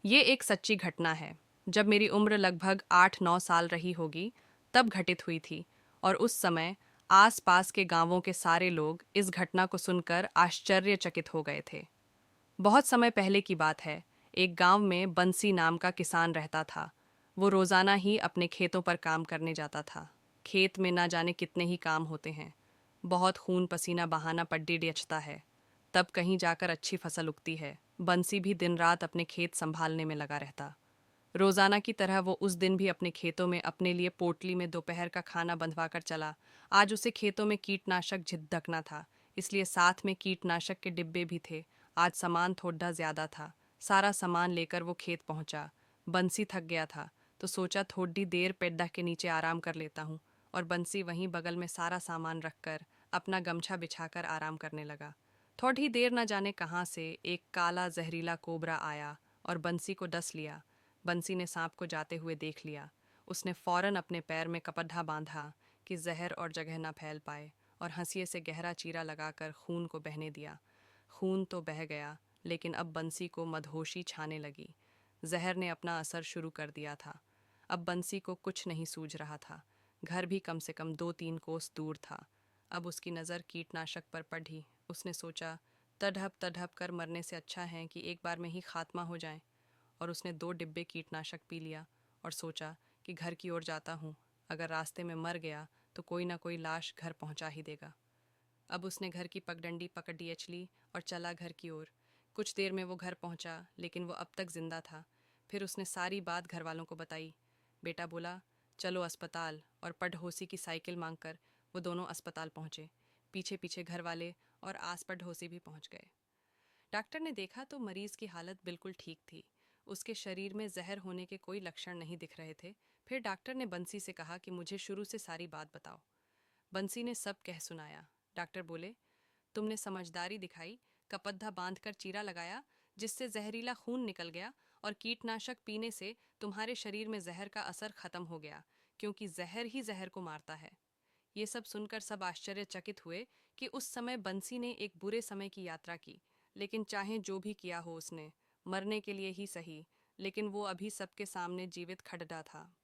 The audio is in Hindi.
ये एक सच्ची घटना है। जब मेरी उम्र लगभग 8-9 साल रही होगी, तब घटित हुई थी। और उस समय आस-पास के गांवों के सारे लोग इस घटना को सुनकर आश्चर्यचकित हो गए थे। बहुत समय पहले की बात है। एक गांव में बंसी नाम का किसान रहता था। वो रोजाना ही अपने खेतों पर काम करने जाता था। खेत में ना जाने कितने ही काम होते हैं। बहुत खून पसीना बहाना पड्डी डचता है, तब कहीं जाकर अच्छी फसल उगती है। बंसी भी दिन रात अपने खेत संभालने में लगा रहता। रोजाना की तरह वो उस दिन भी अपने खेतों में अपने लिए पोटली में दोपहर का खाना बंधवा कर चला। आज उसे खेतों में कीटनाशक झिड़कना था, इसलिए साथ में कीटनाशक के डिब्बे भी थे। आज सामान थोड़ा ज्यादा था। सारा सामान लेकर वो खेत पहुंचा। बंसी थक गया था, तो सोचा थोड़ी देर पेड्डा के नीचे आराम कर लेता हूँ। और बंसी वहीं बगल में सारा सामान रखकर अपना गमछा बिछाकर आराम करने लगा। थोड़ी देर न जाने कहाँ से एक काला जहरीला कोबरा आया और बंसी को डस लिया। बंसी ने सांप को जाते हुए देख लिया। उसने फौरन अपने पैर में कपड्ढा बांधा कि जहर और जगह न फैल पाए, और हंसिए से गहरा चीरा लगाकर खून को बहने दिया। खून तो बह गया, लेकिन अब बंसी को मदहोशी छाने लगी। जहर ने अपना असर शुरू कर दिया था। अब बंसी को कुछ नहीं सूझ रहा था। घर भी कम से कम 2-3 कोस दूर था। अब उसकी नज़र कीटनाशक पर पड़ी। उसने सोचा, तड़प तड़प कर मरने से अच्छा है कि एक बार में ही खात्मा हो जाए। और उसने 2 डिब्बे कीटनाशक पी लिया और सोचा कि घर की ओर जाता हूँ। अगर रास्ते में मर गया तो कोई ना कोई लाश घर पहुँचा ही देगा। अब उसने घर की पगडंडी पकड़ ली और चला घर की ओर। कुछ देर में वो घर पहुंचा, लेकिन वो अब तक जिंदा था। फिर उसने सारी बात घर वालों को बताई। बेटा बोला, चलो अस्पताल, और पड़ोसी की साइकिल मांगकर वो दोनों अस्पताल पहुंचे। पीछे पीछे घर वाले और आस पड़ोसी भी पहुंच गए। डॉक्टर ने देखा तो मरीज की हालत बिल्कुल ठीक थी। उसके शरीर में जहर होने के कोई लक्षण नहीं दिख रहे थे। फिर डॉक्टर ने बंसी से कहा कि मुझे शुरू से सारी बात बताओ। बंसी ने सब कह सुनाया। डॉक्टर बोले, तुमने समझदारी दिखाई, कपद्धा बांधकर चीरा लगाया, जिससे जहरीला खून निकल गया, और कीटनाशक पीने से तुम्हारे शरीर में जहर का असर खत्म हो गया, क्योंकि जहर ही जहर को मारता है। ये सब सुनकर सब आश्चर्यचकित हुए कि उस समय बंसी ने एक बुरे समय की यात्रा की। लेकिन चाहे जो भी किया हो उसने, मरने के लिए ही सही, लेकिन वो अभी सबके सामने जीवित खड़ा था।